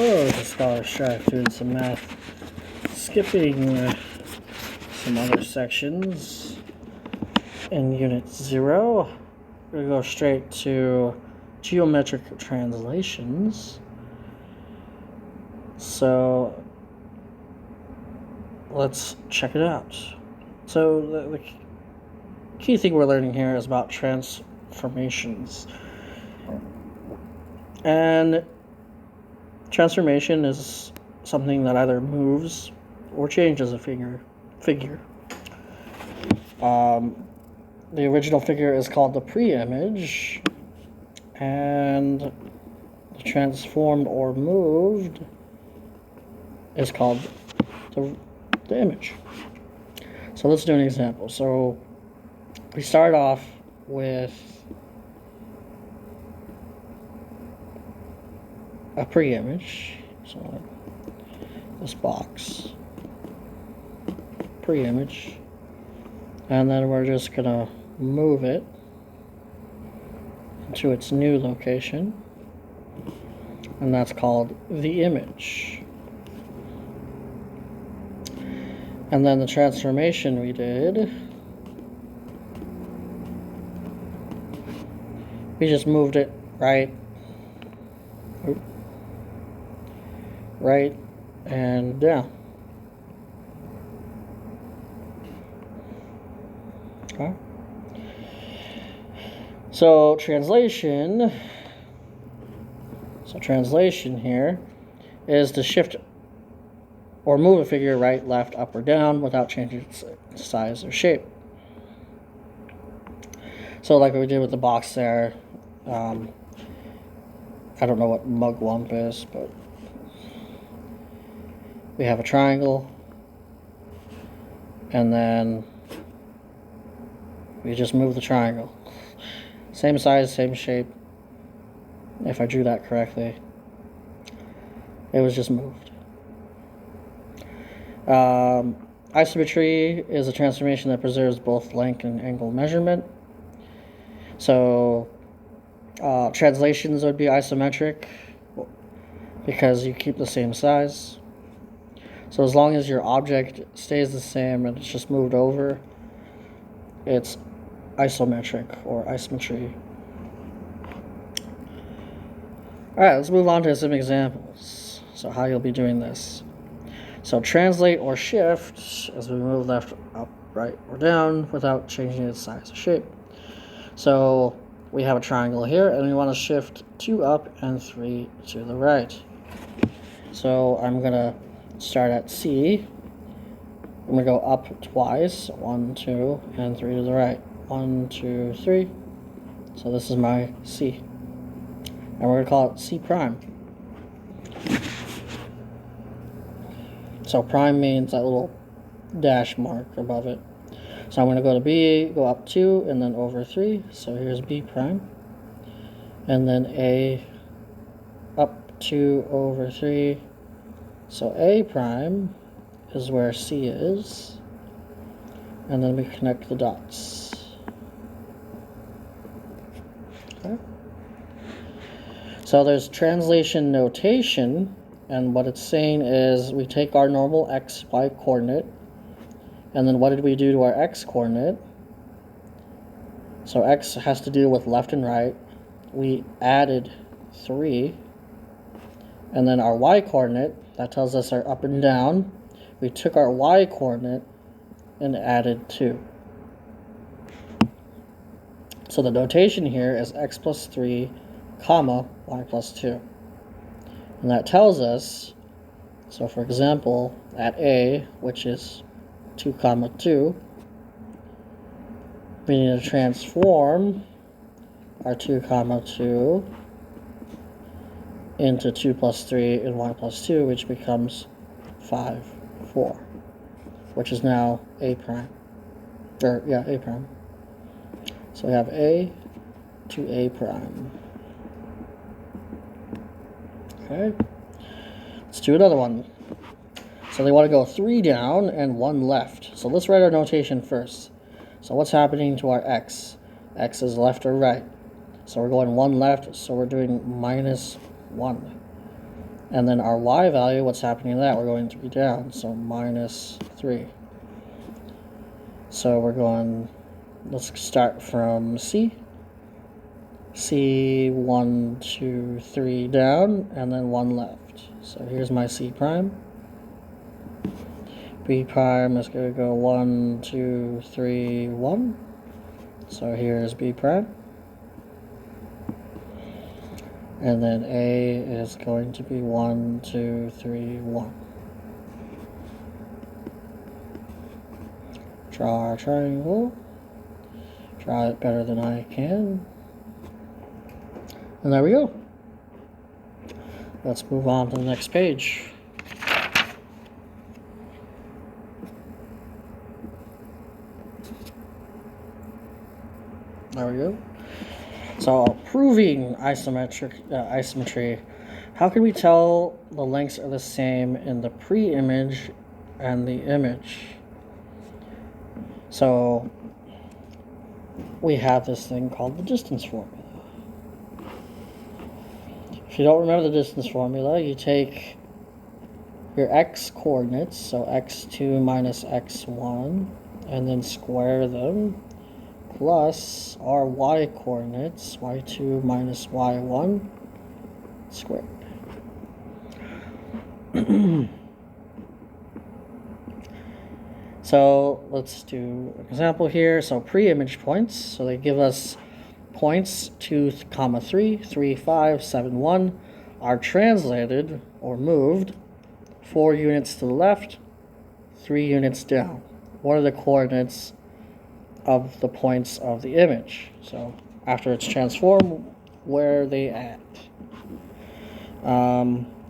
Oh, the Scholar Shark doing some math. Skipping some other sections. In Unit 0, we're going to go straight to geometric translations. So, let's check it out. So, the key thing we're learning here is about transformations. And transformation is something that either moves or changes a figure. The original figure is called the pre-image, and the transformed or moved is called the image. So let's do an example. So we start off with a pre-image, so this box, pre-image, and then we're just gonna move it to its new location, and that's called the image. And then the transformation we did, we just moved it right and down. Okay. So translation here is to shift or move a figure right, left, up, or down without changing its size or shape. So like we did with the box there, I don't know what mugwump is, but we have a triangle, and then we just move the triangle. Same size, same shape. If I drew that correctly, it was just moved. Isometry is a transformation that preserves both length and angle measurement. So translations would be isometric because you keep the same size. So as long as your object stays the same and it's just moved over, it's isometric or isometry. Alright, let's move on to some examples. So how you'll be doing this. So translate or shift as we move left, up, right, or down without changing its size or shape. So we have a triangle here and we want to shift 2 up and 3 to the right. So I'm going to start at C. I'm going to go up twice, 1, 2, and 3 to the right. 1, 2, 3. So this is my C. And we're going to call it C prime. So prime means that little dash mark above it. So I'm going to go to B, go up 2, and then over 3. So here's B prime. And then A, up 2, over 3. So A prime is where C is. And then we connect the dots. Okay. So there's translation notation, and what it's saying is we take our normal x, y coordinate, and then what did we do to our x coordinate? So x has to do with left and right. We added 3. And then our y coordinate, that tells us our up and down. We took our y coordinate and added 2. So the notation here is x plus 3, comma, y plus 2. And that tells us, so for example, at A, which is 2, comma 2, we need to transform our 2, comma 2 into 2 plus 3 and y plus 2, which becomes 5, 4, which is now A prime. A prime. So we have A to A prime. Okay. Let's do another one. So they want to go 3 down and 1 left. So let's write our notation first. So what's happening to our x? X is left or right. So we're going 1 left, so we're doing minus 1. And then our y value, what's happening to that? We're going 3 down, so minus 3. So we're going, let's start from C. C, 1, 2, 3 down, and then 1 left. So here's my C prime. B prime is going to go 1, 2, 3, 1. So here's B prime. And then A is going to be 1, 2, 3, 1. Draw our triangle. Draw it better than I can. And there we go. Let's move on to the next page. There we go. So proving isometry, how can we tell the lengths are the same in the pre-image and the image? So we have this thing called the distance formula. If you don't remember the distance formula, you take your x coordinates, so x2 minus x1, and then square them, plus our y coordinates, y2 minus y1 squared. So let's do an example here. So pre-image points, so they give us points 2, 3, 3, 5, 7, 1 are translated or moved 4 units to the left, 3 units down. What are the coordinates of the points of the image? So after it's transformed, where are they at?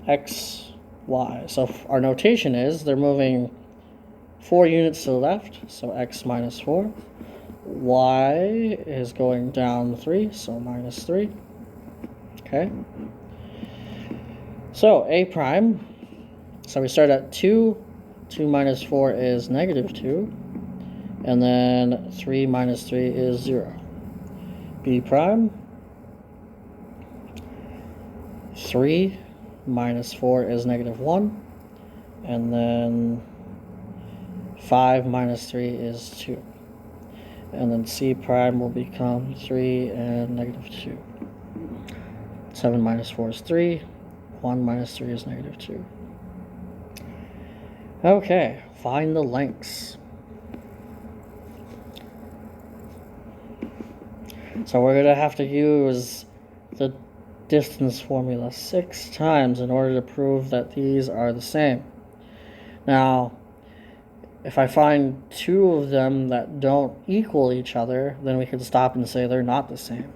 X, Y. So our notation is they're moving 4 units to the left, so x minus 4. Y is going down 3, so minus 3. Okay. So A prime, so we start at 2. 2 minus 4 is negative 2. And then 3 minus 3 is 0. B prime, 3 minus 4 is negative 1. And then 5 minus 3 is 2. And then C prime will become 3 and negative 2. 7 minus 4 is 3. 1 minus 3 is negative 2. Okay, find the lengths. So we're going to have to use the distance formula 6 times in order to prove that these are the same. Now, if I find 2 of them that don't equal each other, then we can stop and say they're not the same.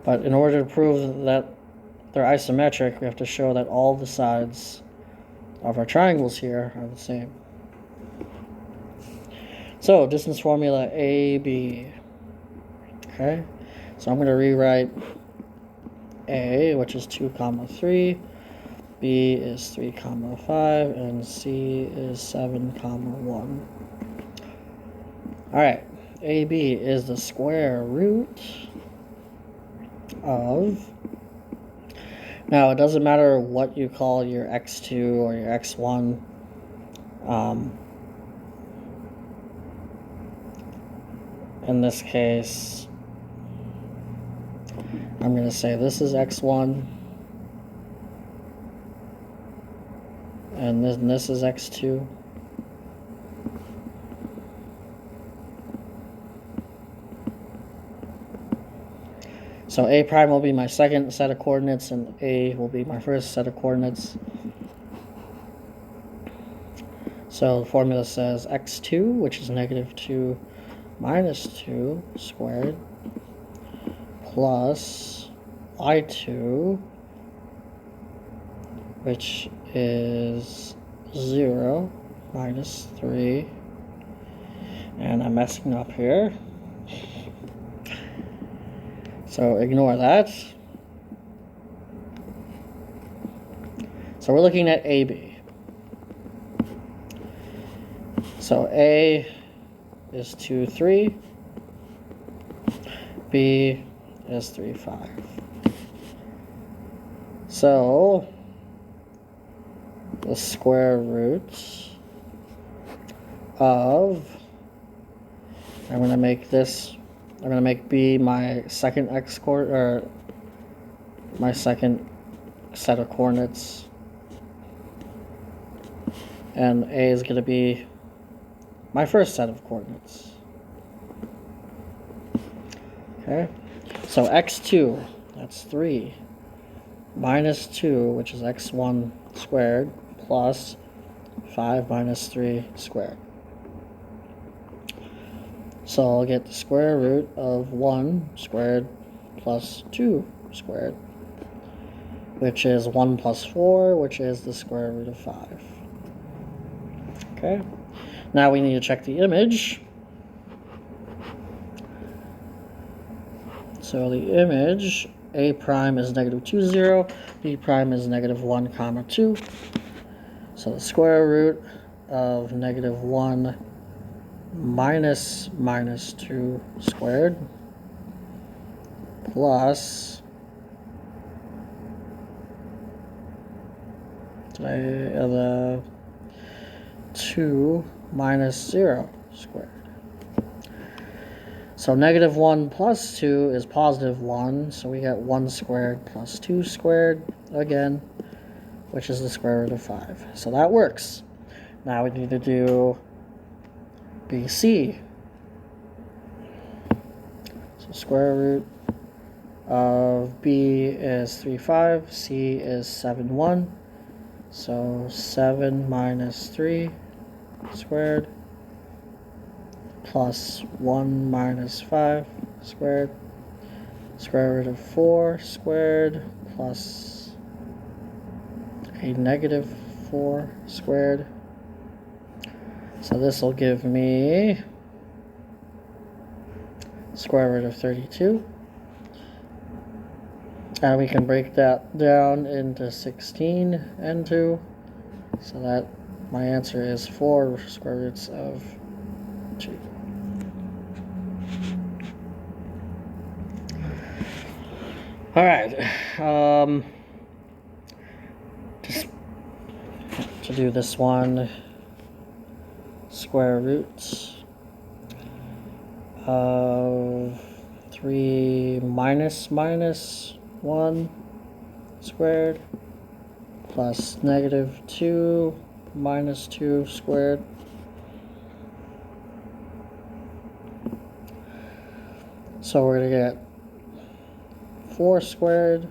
But in order to prove that they're isometric, we have to show that all the sides of our triangles here are the same. So, distance formula AB. Okay, so I'm going to rewrite A, which is 2, 3, B is 3, 5, and C is 7, 1. Alright, AB is the square root of, now it doesn't matter what you call your x2 or your x1, in this case, I'm going to say this is x1, and this is x2. So A prime will be my second set of coordinates, and A will be my first set of coordinates. So the formula says x2, which is negative 2 minus 2 squared, plus y2, which is 0 minus 3, and I'm messing up here, so ignore that. So we're looking at AB. So A is 2, 3, B is 3, 5. So the square root of, I'm going to make B my second or my second set of coordinates, and A is going to be my first set of coordinates. Okay, so x2, that's 3, minus 2, which is x1 squared, plus 5 minus 3 squared. So I'll get the square root of 1 squared plus 2 squared, which is 1 plus 4, which is the square root of 5. Okay, now we need to check the image. So the image, A prime is negative 2, 0, B prime is negative 1, comma 2. So the square root of negative 1 minus 2 squared plus the 2 minus 0 squared. So negative 1 plus 2 is positive 1, so we get 1 squared plus 2 squared again, which is the square root of 5. So that works. Now we need to do BC. So square root of B is 3, 5, C is 7, 1. So 7 minus 3 squared plus 1 minus 5 squared, square root of 4 squared plus a negative 4 squared. So this will give me square root of 32. And we can break that down into 16 and 2. So that my answer is 4 square roots of 2. All right. Just to do this one, square root of 3 minus 1 squared plus negative 2 minus 2 squared. So we're going to get 4 squared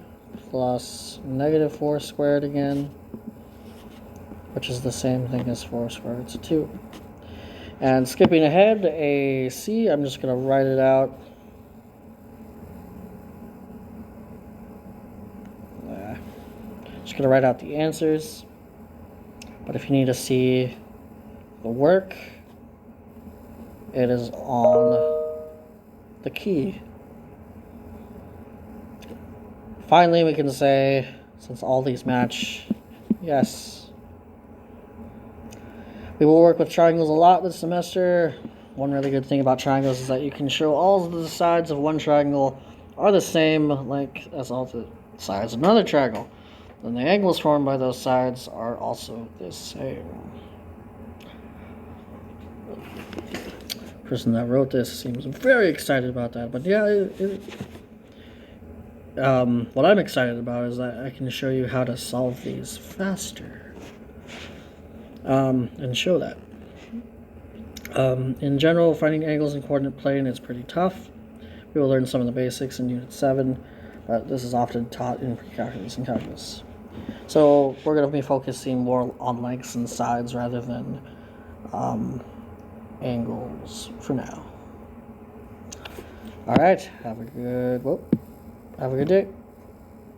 plus negative 4 squared again, which is the same thing as 4 square roots of 2. And skipping ahead to AC, I'm just going to write it out. Just going to write out the answers. But if you need to see the work, it is on the key. Finally, we can say, since all these match, yes. We will work with triangles a lot this semester. One really good thing about triangles is that you can show all of the sides of one triangle are the same, like as all the sides of another triangle. Then the angles formed by those sides are also the same. The person that wrote this seems very excited about that, but yeah, what I'm excited about is that I can show you how to solve these faster, and show that. In general, finding angles in coordinate plane is pretty tough. We will learn some of the basics in Unit 7, but this is often taught in pre-calculus and calculus. So we're going to be focusing more on lengths and sides rather than angles for now. All right, have a good day.